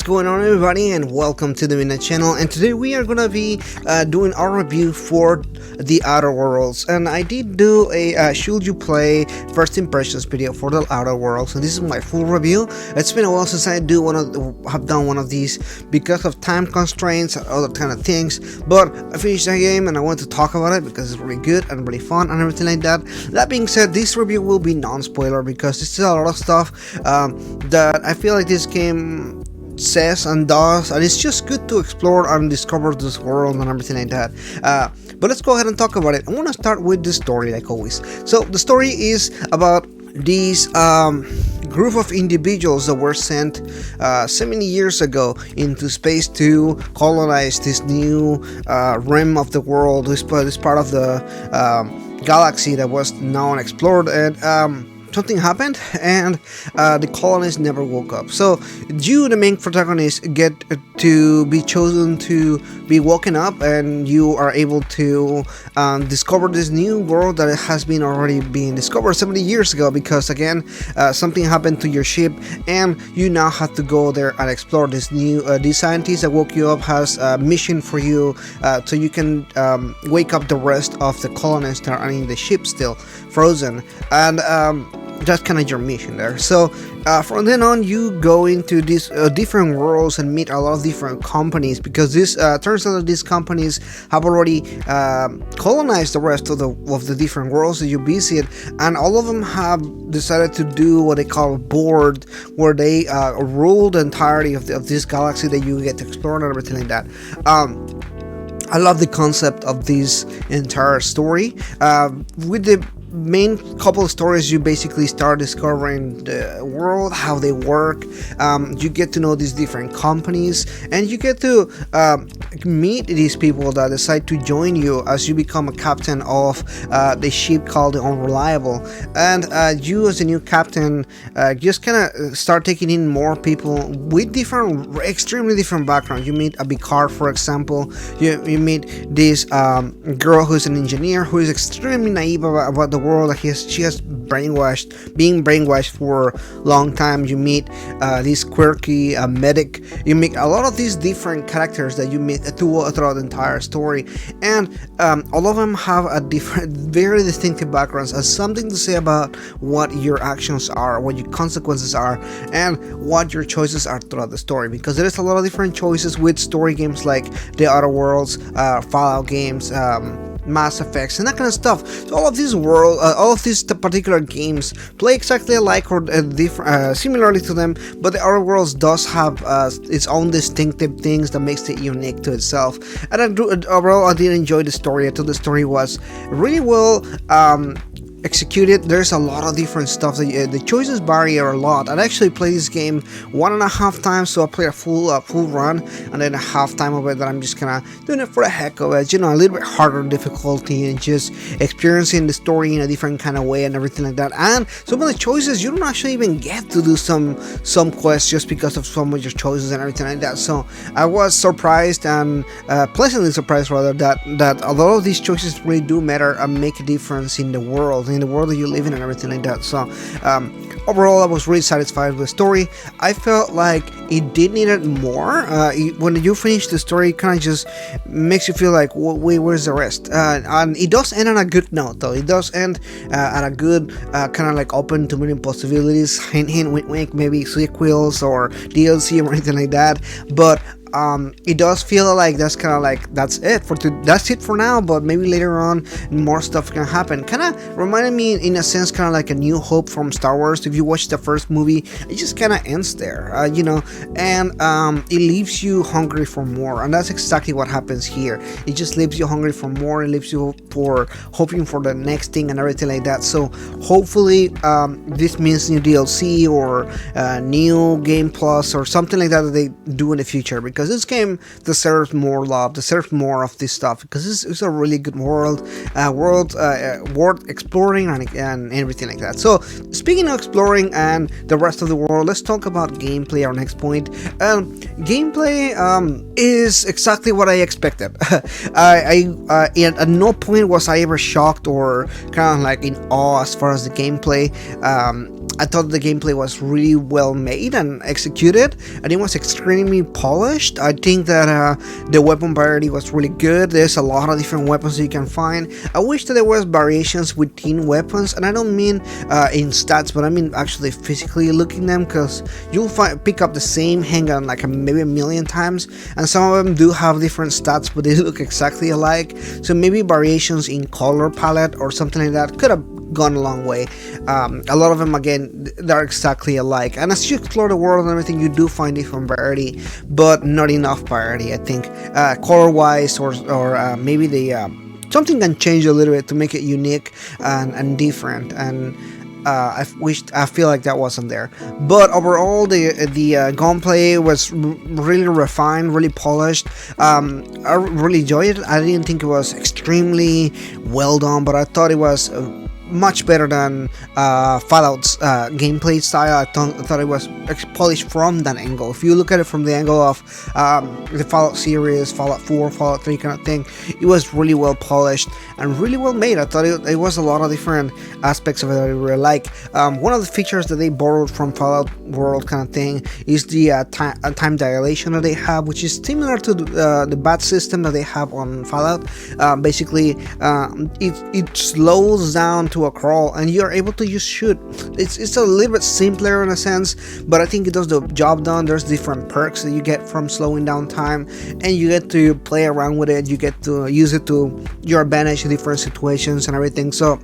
What's going on, everybody, and welcome to the Midnight Channel. And today we are gonna be doing our review for The Outer Worlds. And I did do a should you play first impressions video for The Outer Worlds, and this is my full review. It's been a while since I have done one of these because of time constraints and other kind of things. But I finished the game and I want to talk about it because it's really good and really fun and everything like that. That being said, this review will be non-spoiler because this is a lot of stuff that I feel like this game says and does, and it's just good to explore and discover this world and everything like that. But let's go ahead and talk about it. I want to start with the story, like always. So the story is about these group of individuals that were sent so many years ago into space to colonize this new rim of the world, this part of the galaxy that was now unexplored, and something happened, and the colonists never woke up. So you, the main protagonist, get to be chosen to be woken up, and you are able to discover this new world that has been already being discovered 70 years ago, because again something happened to your ship and you now have to go there and explore this new these scientists that woke you up has a mission for you, so you can wake up the rest of the colonists that are in the ship still frozen, and that's kind of your mission there. So from then on, you go into these different worlds and meet a lot of different companies, because this turns out that these companies have already colonized the rest of the different worlds that you visit, and all of them have decided to do what they call a board, where they rule the entirety of this galaxy that you get to explore and everything like that. I love the concept of this entire story. With the main couple of stories, you basically start discovering the world, how they work. You get to know these different companies, and you get to meet these people that decide to join you as you become a captain of the ship called the Unreliable. And you, as a new captain, just kind of start taking in more people with extremely different backgrounds. You meet a Picard, for example. You meet this girl who's an engineer who is extremely naive about the world that she has being brainwashed for a long time. You meet this quirky medic. You meet a lot of these different characters that you meet throughout the entire story, and all of them have a very distinctive backgrounds, as something to say about what your actions are, what your consequences are, and what your choices are throughout the story, because there is a lot of different choices with story games like The Outer Worlds, Fallout games, Mass Effects, and that kind of stuff. So all of these particular games play exactly alike or similarly to them, but The Outer Worlds does have its own distinctive things that makes it unique to itself. And overall, I did enjoy the story. I thought the story was really well executed. There's a lot of different stuff. The choices vary a lot. I actually played this game 1.5 times, so I played a full run, and then a half time of it that I'm just kind of doing it for the heck of it, a little bit harder difficulty, and just experiencing the story in a different kind of way and everything like that. And some of the choices, you don't actually even get to do some quests just because of some of your choices and everything like that. So I was surprised, and pleasantly surprised rather, that a lot of these choices really do matter and make a difference in the world that you live in and everything like that. So overall, I was really satisfied with the story. I felt like it did need it more. When you finish the story, it kind of just makes you feel like, wait, where's the rest? And it does end on a good note, though. It does end at a good kind of like open to many possibilities. Hint, hint, wink, wink, maybe sequels or DLC or anything like that. But it does feel like that's it for now, but maybe later on more stuff can happen. Kind of reminded me in a sense kind of like A New Hope from Star Wars. If you watch the first movie, it just kind of ends there, and it leaves you hungry for more, and that's exactly what happens here. It just leaves you hungry for more. It leaves you for hoping for the next thing and everything like that. So hopefully this means new DLC or new game plus or something like that they do in the future, because because this game deserves more love, deserves more of this stuff, because it's a really good world, world exploring and everything like that. So speaking of exploring and the rest of the world, let's talk about gameplay. Our next point. Gameplay is exactly what I expected. At no point was I ever shocked or kind of like in awe as far as the gameplay. I thought the gameplay was really well made and executed, and it was extremely polished. I think that the weapon variety was really good. There's a lot of different weapons you can find. I wish that there was variations within weapons, and I don't mean in stats, but I mean actually physically looking them, because you'll pick up the same handgun like maybe a million times, and some of them do have different stats, but they look exactly alike. So maybe variations in color palette or something like that could have gone a long way. A lot of them, again, they're exactly alike, and as you explore the world and everything, you do find different variety, but not enough variety. I think color wise, or maybe the something can change a little bit to make it unique and different, and I feel like that wasn't there. But overall, the gunplay was really refined, really polished. I really enjoyed it. I didn't think it was extremely well done, but I thought it was much better than Fallout's gameplay style. I thought it was polished from that angle. If you look at it from the angle of the Fallout series, Fallout 4, Fallout 3 kind of thing, it was really well polished and really well made. I thought it was a lot of different aspects of it that I really like. One of the features that they borrowed from Fallout World kind of thing is the time dilation that they have, which is similar to the bat system that they have on Fallout. Basically, it slows down to a crawl, and you're able to just shoot. It's a little bit simpler in a sense, but I think it does the job done. There's different perks that you get from slowing down time, and you get to play around with it. You get to use it to your advantage in different situations and everything. So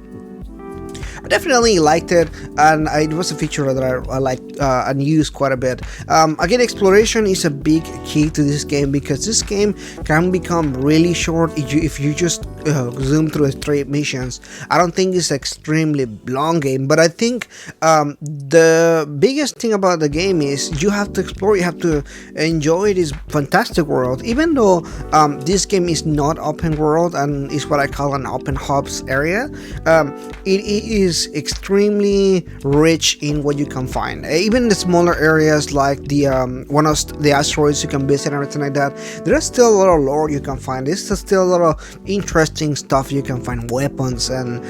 I definitely liked it, and it was a feature that I liked and used quite a bit. Again, exploration is a big key to this game, because this game can become really short if you just zoom through straight missions. I don't think it's an extremely long game, but I think the biggest thing about the game is you have to explore, you have to enjoy this fantastic world. Even though this game is not open world and is what I call an open hubs area, it is extremely rich in what you can find. Even the smaller areas like the one of the asteroids you can visit and everything like that, there's still a lot of lore you can find. There's still a lot of interesting stuff you can find, weapons and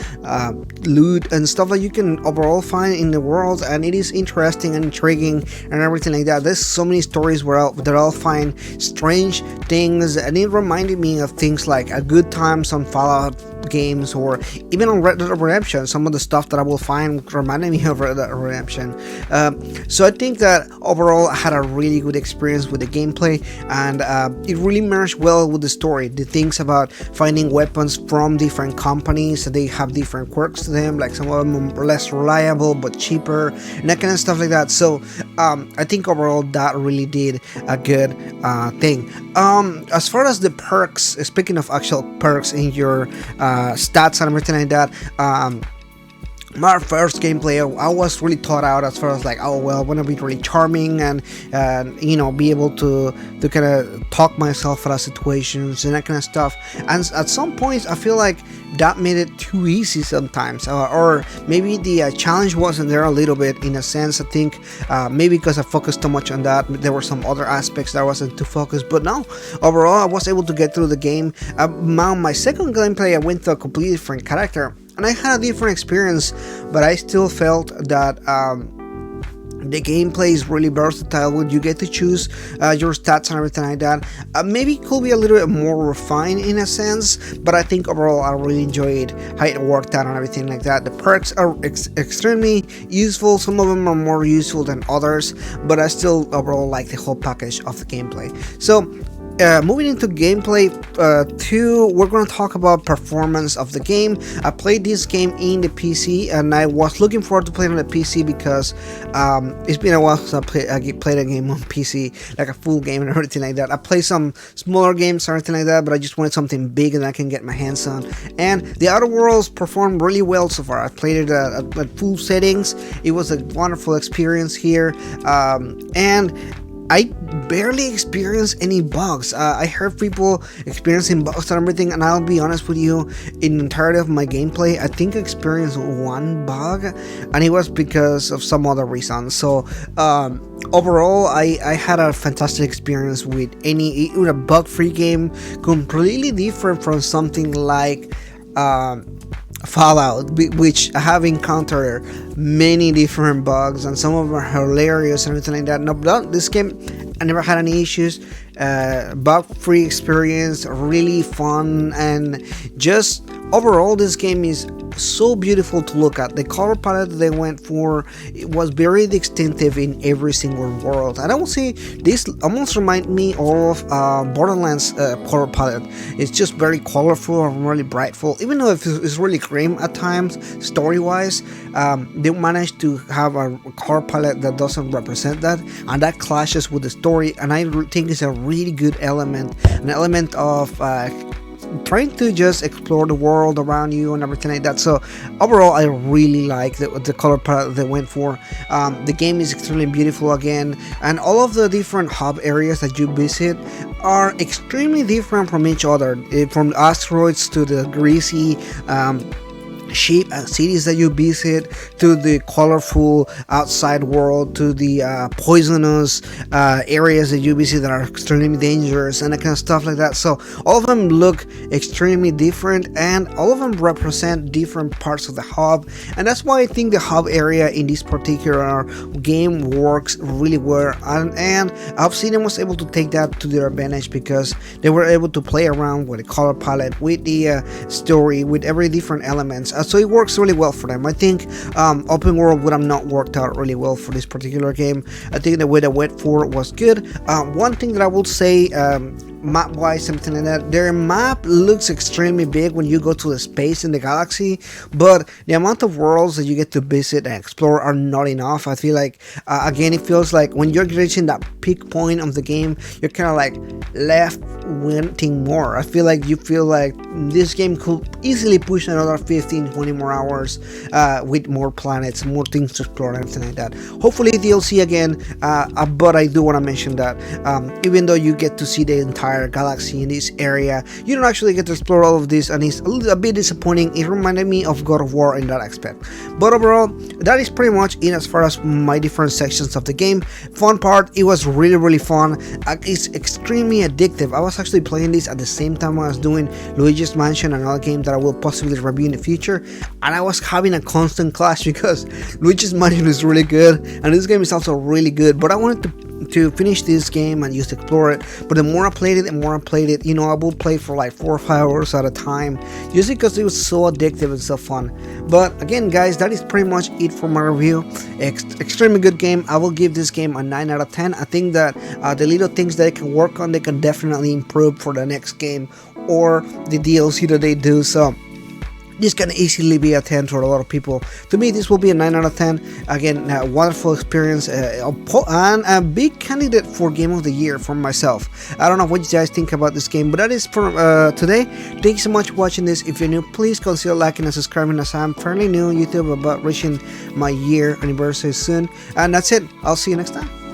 loot and stuff that you can overall find in the world, and it is interesting and intriguing and everything like that. There's so many stories where I'll find strange things, and it reminded me of things like A Good Times on Fallout games, or even on Red Dead Redemption. Some of the stuff that I will find reminded me of Red Dead Redemption. So I think that overall I had a really good experience with the gameplay, and it really merged well with the story. The things about finding weapons from different companies, they have different quirks to them, like some of them are less reliable but cheaper, and that kind of stuff like that. So I think overall that really did a good thing. As far as the perks, speaking of actual perks in your stats and everything like that, my first gameplay, I was really thought out as far as like, oh well, I want to be really charming and you know, be able to kind of talk myself out of situations and that kind of stuff. And at some points I feel like that made it too easy sometimes, or maybe the challenge wasn't there a little bit, in a sense. I think maybe because I focused too much on that, there were some other aspects that I wasn't too focused. But no, overall I was able to get through the game. My second gameplay, I went to a completely different character, and I had a different experience, but I still felt that the gameplay is really versatile when you get to choose your stats and everything like that. Maybe it could be a little bit more refined in a sense, but I think overall I really enjoyed how it worked out and everything like that. The perks are extremely useful. Some of them are more useful than others, but I still overall like the whole package of the gameplay. So moving into gameplay 2, we're going to talk about performance of the game. I played this game in the PC, and I was looking forward to playing on the PC because it's been a while since I played a game on PC, like a full game and everything like that. I played some smaller games or anything like that, but I just wanted something big and I can get my hands on. And The Outer Worlds performed really well so far. I played it at full settings. It was a wonderful experience here, and I barely experienced any bugs. I heard people experiencing bugs and everything, and I'll be honest with you, in the entirety of my gameplay, I think I experienced one bug, and it was because of some other reason. So overall, I had a fantastic experience with a bug-free game, completely different from something like Fallout, which I have encountered many different bugs, and some of them are hilarious and everything like that. No, but this game, I never had any issues. Bug-free experience, really fun, and just overall, this game is so beautiful to look at. The color palette they went for, it was very distinctive in every single world. And I will say this almost remind me of Borderlands color palette. It's just very colorful and really brightful, even though it's really grim at times story-wise. They managed to have a color palette that doesn't represent that, and that clashes with the story. And I think it's a really good element, an element of trying to just explore the world around you and everything like that. So overall, I really like the color palette they went for. The game is extremely beautiful again, and all of the different hub areas that you visit are extremely different from each other, from asteroids to the greasy ship and cities that you visit, to the colorful outside world, to the poisonous areas that you visit that are extremely dangerous, and that kind of stuff like that. So all of them look extremely different, and all of them represent different parts of the hub, and that's why I think the hub area in this particular game works really well. And Obsidian was able to take that to their advantage, because they were able to play around with the color palette, with the story, with every different elements. So it works really well for them. I think open world would have not worked out really well for this particular game. I think the way they went for it was good. One thing that I will say, map wise, something like that, their map looks extremely big when you go to the space in the galaxy, but the amount of worlds that you get to visit and explore are not enough. I feel like again, it feels like when you're reaching that peak point of the game, you're kind of like left wanting more. I feel like this game could easily push another 15-20 more hours with more planets, more things to explore, and everything like that. Hopefully DLC again, but I do want to mention that even though you get to see the entire galaxy in this area, you don't actually get to explore all of this, and it's a bit disappointing. It reminded me of God of War in that aspect. But overall, that is pretty much it as far as my different sections of the game. Fun part, it was really fun. It's extremely addictive. I was actually playing this at the same time I was doing Luigi's Mansion, another game that I will possibly review in the future, and I was having a constant clash because Luigi's Mansion is really good and this game is also really good, but I wanted to finish this game and just explore it. But the more I played it, you know, I will play for like 4 or 5 hours at a time, just because it was so addictive and so fun. But again, guys, that is pretty much it for my review. Extremely good game. I will give this game a 9 out of 10. I think that the little things that they can work on, they can definitely improve for the next game or the DLC that they do. So this can easily be a 10 for a lot of people. To me, this will be a 9 out of 10. Again, a wonderful experience, and a big candidate for Game of the Year for myself. I don't know what you guys think about this game, but that is for today. Thank you so much for watching this. If you're new, please consider liking and subscribing, as I'm fairly new on YouTube, about reaching my year anniversary soon. And that's it. I'll see you next time.